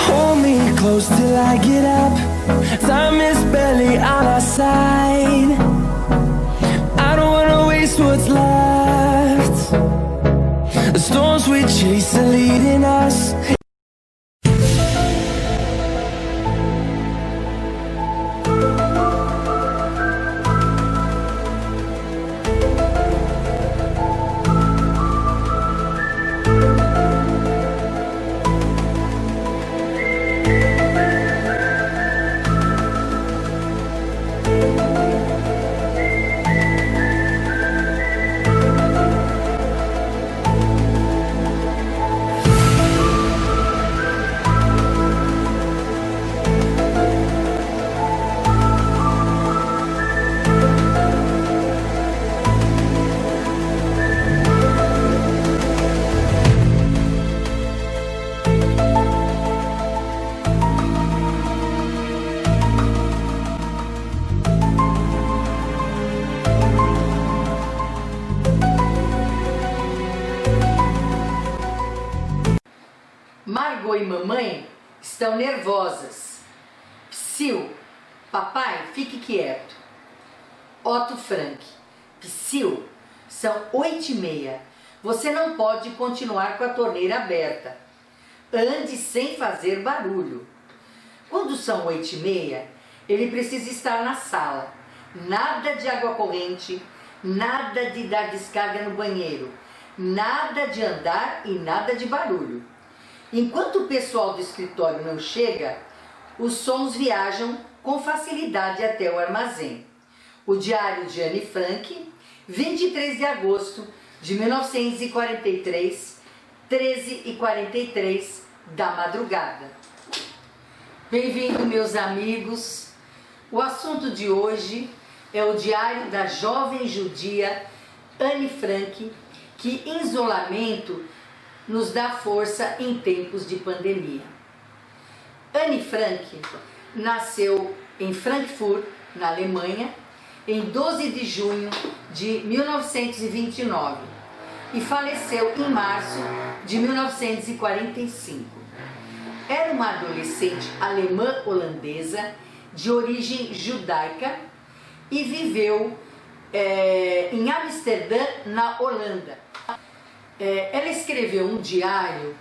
Hold me close till I get up. Time is barely on our side. I don't wanna waste what's left. The storms we chase are leading us. Margot e mamãe estão nervosas. Psyu, papai, fique quieto. Otto Frank, Psyu, são 8h30. Você não pode continuar com a torneira aberta. Ande sem fazer barulho. Quando são 8h30, ele precisa estar na sala. Nada de água corrente, nada de dar descarga no banheiro, nada de andar e nada de barulho. Enquanto o pessoal do escritório não chega, os sons viajam com facilidade até o armazém. O diário de Anne Frank, 23 de agosto de 1943, 13h43 da madrugada. Bem-vindo, meus amigos. O assunto de hoje é o diário da jovem judia Anne Frank, que em isolamento nos dá força em tempos de pandemia. Anne Frank nasceu em Frankfurt, na Alemanha, em 12 de junho de 1929 e faleceu em março de 1945. Era uma adolescente alemã-holandesa de origem judaica e viveu em Amsterdã, na Holanda. Ela escreveu um diário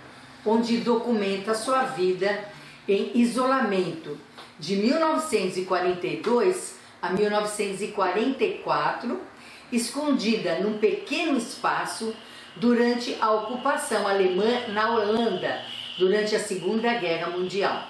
onde documenta sua vida em isolamento de 1942 a 1944, escondida num pequeno espaço durante a ocupação alemã na Holanda, durante a Segunda Guerra Mundial.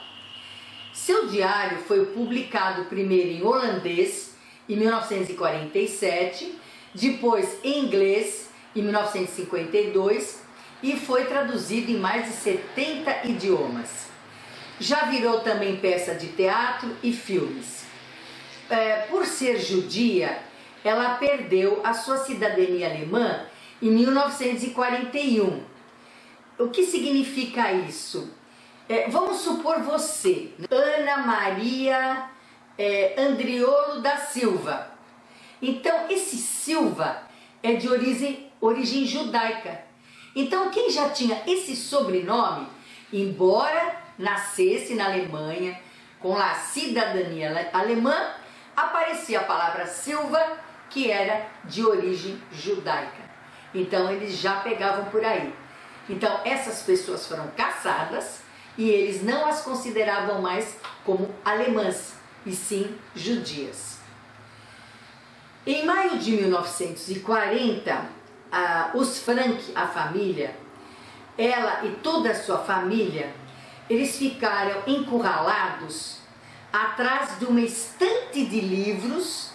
Seu diário foi publicado primeiro em holandês em 1947, depois em inglês em 1952 e foi traduzido em mais de 70 idiomas. Já virou também peça de teatro e filmes. Por ser judia, ela perdeu a sua cidadania alemã em 1941. O que significa isso? Vamos supor você, Ana Maria Andriolo da Silva. Então, esse Silva é de origem judaica. Então, quem já tinha esse sobrenome, embora nascesse na Alemanha, com a cidadania alemã, aparecia a palavra Silva, que era de origem judaica. Então, eles já pegavam por aí. Então, essas pessoas foram caçadas e eles não as consideravam mais como alemãs, e sim judias. Em maio de 1940, os Frank, a família, ela e toda a sua família, eles ficaram encurralados atrás de uma estante de livros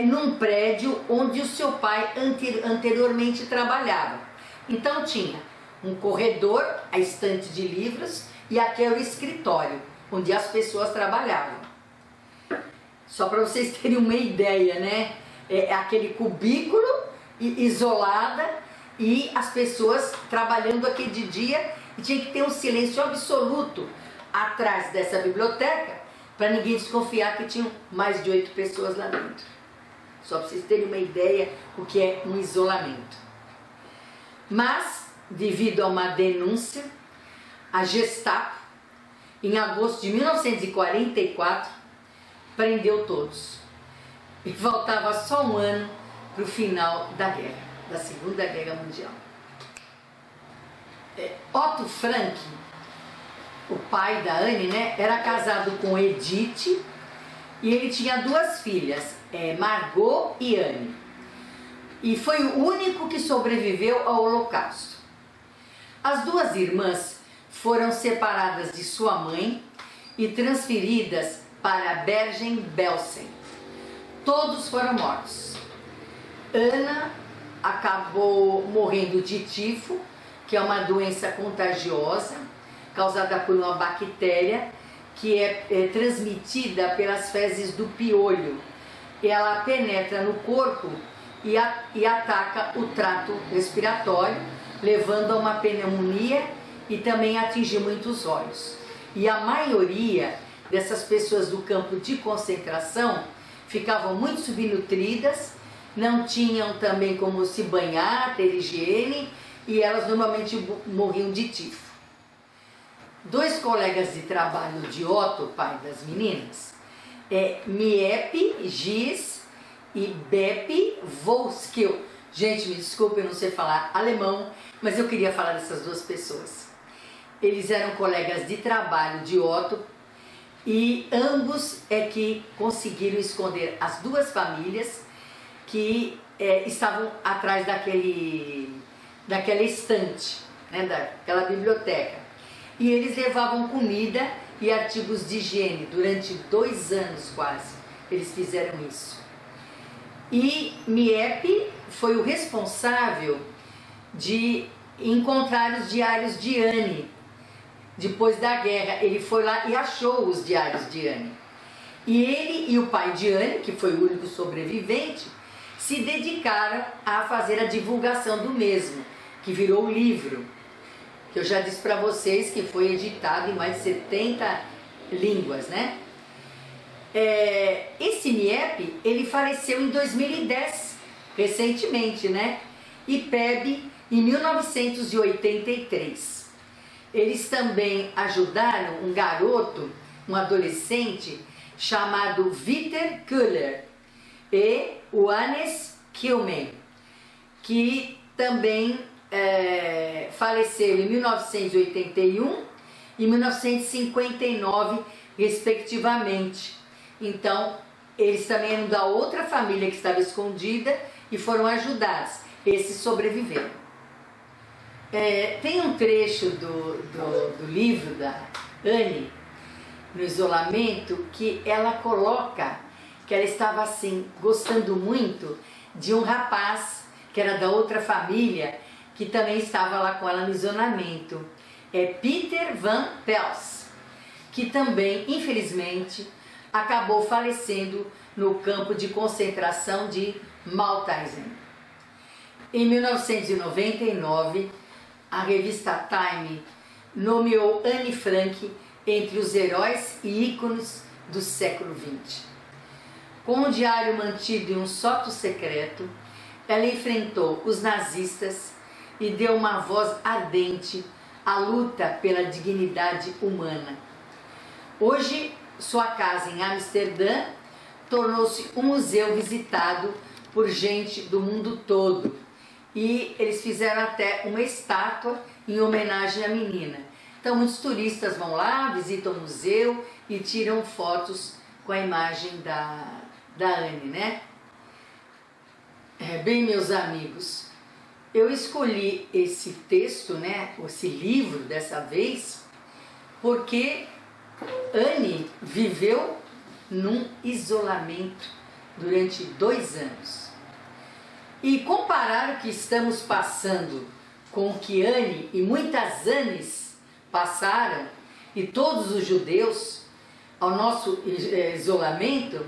num prédio onde o seu pai anteriormente trabalhava. Então tinha um corredor, a estante de livros, e aqui era o escritório, onde as pessoas trabalhavam. Só para vocês terem uma ideia, né? É aquele cubículo isolada e as pessoas trabalhando aqui de dia, e tinha que ter um silêncio absoluto atrás dessa biblioteca para ninguém desconfiar que tinham mais de 8 pessoas lá dentro. Só para vocês terem uma ideia o que é um isolamento. Mas devido a uma denúncia, a Gestapo, em agosto de 1944, prendeu todos. E faltava só um ano para o final da guerra, da Segunda Guerra Mundial. Otto Frank, o pai da Anne, né, era casado com Edith e ele tinha duas filhas, Margot e Anne. E foi o único que sobreviveu ao Holocausto. As duas irmãs foram separadas de sua mãe e transferidas para Bergen-Belsen. Todos foram mortos. Ana acabou morrendo de tifo, que é uma doença contagiosa, causada por uma bactéria que é transmitida pelas fezes do piolho. Ela penetra no corpo e ataca o trato respiratório, levando a uma pneumonia e também atingir muitos olhos. E a maioria dessas pessoas do campo de concentração ficavam muito subnutridas, não tinham também como se banhar, ter higiene, e elas normalmente morriam de tifo. Dois colegas de trabalho de Otto, pai das meninas, Miep Gis e Beppe Volskill. Gente, me desculpe, eu não sei falar alemão, mas eu queria falar dessas duas pessoas. Eles eram colegas de trabalho de Otto e ambos que conseguiram esconder as duas famílias que estavam atrás daquela estante, né, daquela biblioteca. E eles levavam comida e artigos de higiene durante 2 anos quase. Eles fizeram isso. E Miep foi o responsável de encontrar os diários de Anne. Depois da guerra, ele foi lá e achou os diários de Anne. E ele e o pai de Anne, que foi o único sobrevivente, se dedicaram a fazer a divulgação do mesmo, que virou o livro, que eu já disse para vocês que foi editado em mais de 70 línguas, né? Esse Miep, ele faleceu em 2010, recentemente, né? E Pebe em 1983. Eles também ajudaram um garoto, um adolescente, chamado Vitor Köhler e o Hannes Kilman, que também faleceu em 1981 e 1959, respectivamente. Então, eles também eram da outra família que estava escondida e foram ajudados. Esses sobreviveram. Tem um trecho do livro da Anne, no isolamento, que ela coloca que ela estava assim, gostando muito de um rapaz que era da outra família, que também estava lá com ela no isolamento. Peter Van Pels, que também, infelizmente, acabou falecendo no campo de concentração de Mauthausen. Em 1999, a revista Time nomeou Anne Frank entre os heróis e ícones do século XX. Com um diário mantido em um sótão secreto, ela enfrentou os nazistas e deu uma voz ardente à luta pela dignidade humana. Hoje, sua casa em Amsterdã tornou-se um museu visitado por gente do mundo todo. E eles fizeram até uma estátua em homenagem à menina. Então muitos turistas vão lá, visitam o museu e tiram fotos com a imagem da Anne, né? Bem, meus amigos, eu escolhi esse texto, né, esse livro dessa vez, porque Anne viveu num isolamento durante 2 anos. E comparar o que estamos passando com o que Anne e muitas Annes passaram, e todos os judeus, ao nosso isolamento,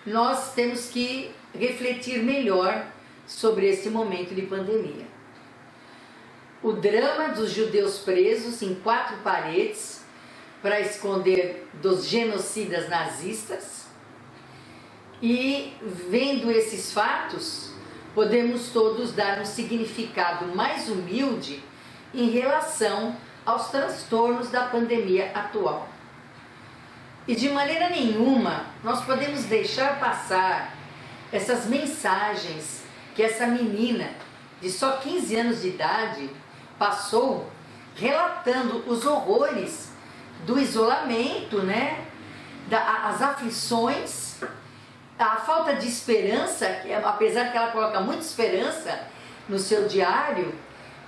nós temos que refletir melhor sobre esse momento de pandemia. O drama dos judeus presos em 4 paredes para esconder dos genocidas nazistas, e vendo esses fatos, podemos todos dar um significado mais humilde em relação aos transtornos da pandemia atual. E de maneira nenhuma nós podemos deixar passar essas mensagens que essa menina de só 15 anos de idade passou, relatando os horrores do isolamento, né? As aflições, a falta de esperança, apesar que ela coloca muita esperança no seu diário,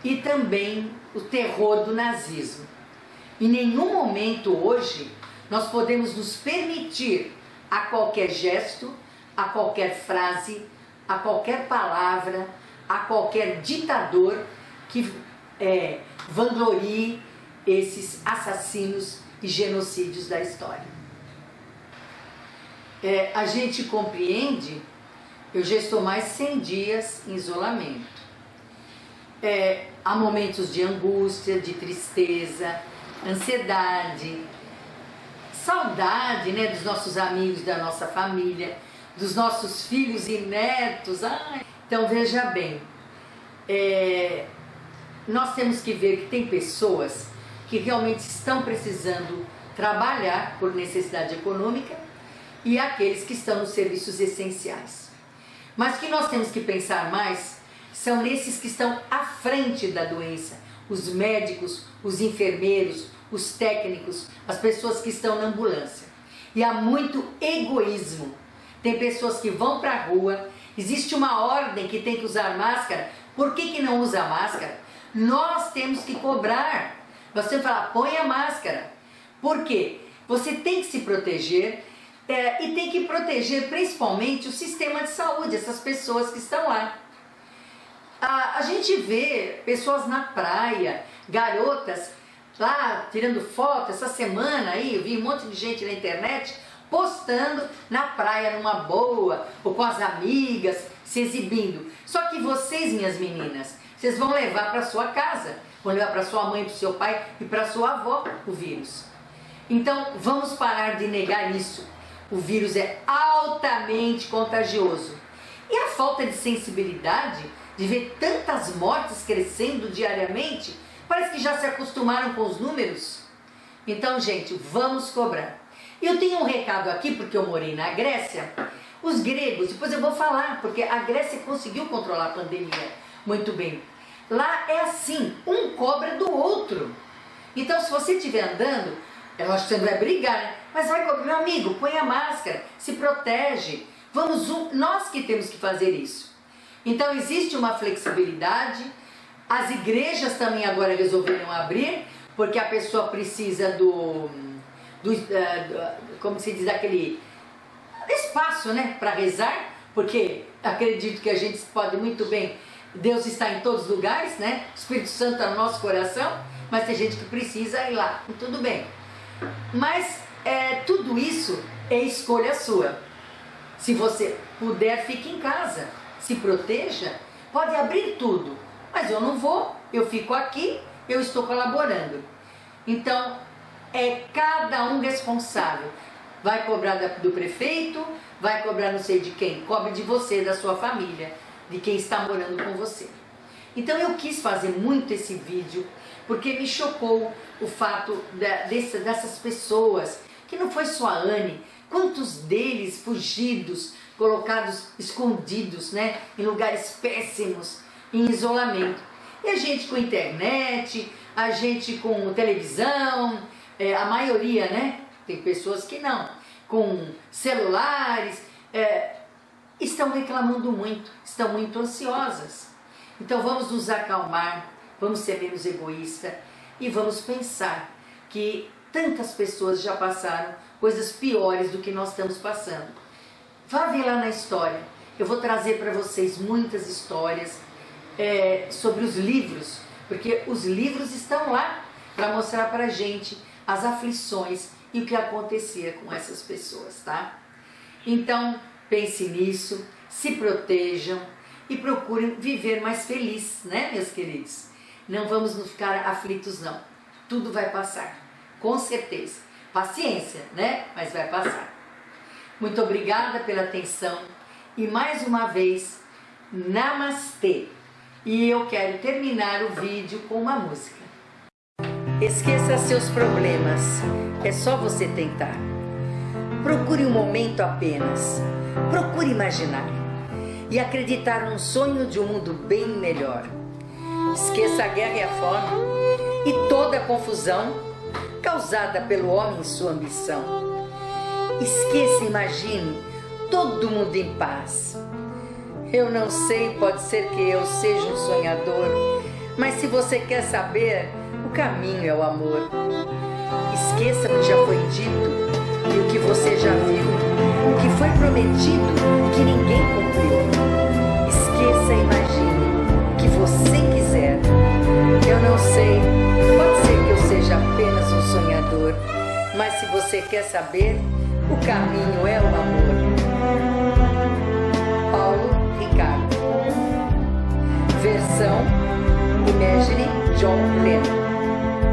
e também o terror do nazismo. Em nenhum momento hoje nós podemos nos permitir a qualquer gesto, a qualquer frase, a qualquer palavra, a qualquer ditador que vanglorie esses assassinos e genocídios da história. A gente compreende, eu já estou mais 100 dias em isolamento. Há momentos de angústia, de tristeza, ansiedade, saudade, né, dos nossos amigos, da nossa família, dos nossos filhos e netos. Então veja bem, nós temos que ver que tem pessoas que realmente estão precisando trabalhar por necessidade econômica e aqueles que estão nos serviços essenciais. Mas que nós temos que pensar mais são nesses que estão à frente da doença, os médicos, os enfermeiros, os técnicos, as pessoas que estão na ambulância. E há muito egoísmo. Tem pessoas que vão para a rua, existe uma ordem que tem que usar máscara. Por que não usa máscara? Nós temos que cobrar. Nós temos que falar, põe a máscara. Por quê? Você tem que se proteger e tem que proteger principalmente o sistema de saúde, essas pessoas que estão lá. A gente vê pessoas na praia, garotas lá tirando foto. Essa semana aí eu vi um monte de gente na internet postando na praia numa boa, ou com as amigas, se exibindo. Só que vocês, minhas meninas, vocês vão levar para sua casa, vão levar para sua mãe, para o seu pai e para sua avó o vírus. Então vamos parar de negar isso. O vírus é altamente contagioso. E a falta de sensibilidade de ver tantas mortes crescendo diariamente, parece que já se acostumaram com os números. Então, gente, vamos cobrar. E eu tenho um recado aqui, porque eu morei na Grécia. Os gregos, depois eu vou falar, porque a Grécia conseguiu controlar a pandemia muito bem. Lá é assim, um cobra do outro. Então, se você estiver andando, eu acho que você não vai brigar, né? Mas vai cobrar, meu amigo, põe a máscara, se protege. Nós que temos que fazer isso. Então existe uma flexibilidade, as igrejas também agora resolveram abrir, porque a pessoa precisa como se diz, aquele espaço, né, para rezar, porque acredito que a gente pode muito bem, Deus está em todos os lugares, né, o Espírito Santo está no nosso coração, mas tem gente que precisa ir lá, e tudo bem. Mas tudo isso é escolha sua. Se você puder, fique em casa. Se proteja, pode abrir tudo, mas eu não vou, eu fico aqui, eu estou colaborando. Então, é cada um responsável. Vai cobrar do prefeito, vai cobrar não sei de quem, cobre de você, da sua família, de quem está morando com você. Então eu quis fazer muito esse vídeo, porque me chocou o fato dessas pessoas, que não foi só a Anne, quantos deles fugidos, colocados, escondidos, né, em lugares péssimos, em isolamento. E a gente com internet, a gente com televisão, a maioria, né, tem pessoas que não, com celulares, estão reclamando muito, estão muito ansiosas. Então vamos nos acalmar, vamos ser menos egoístas e vamos pensar que tantas pessoas já passaram coisas piores do que nós estamos passando. Vá ver lá na história, eu vou trazer para vocês muitas histórias sobre os livros, porque os livros estão lá para mostrar para a gente as aflições e o que acontecia com essas pessoas, tá? Então, pense nisso, se protejam e procurem viver mais feliz, né, meus queridos? Não vamos ficar aflitos, não. Tudo vai passar, com certeza. Paciência, né? Mas vai passar. Muito obrigada pela atenção e mais uma vez, Namastê. E eu quero terminar o vídeo com uma música. Esqueça seus problemas, é só você tentar. Procure um momento apenas, procure imaginar e acreditar num sonho de um mundo bem melhor. Esqueça a guerra e a fome e toda a confusão causada pelo homem e sua ambição. Esqueça e imagine todo mundo em paz. Eu não sei, pode ser que eu seja um sonhador, mas se você quer saber, o caminho é o amor. Esqueça o que já foi dito e o que você já viu, o que foi prometido e que ninguém cumpriu. Esqueça e imagine o que você quiser. Eu não sei, pode ser que eu seja apenas um sonhador, mas se você quer saber, o caminho é o amor. Paulo Ricardo. Versão Imagine John Lennon.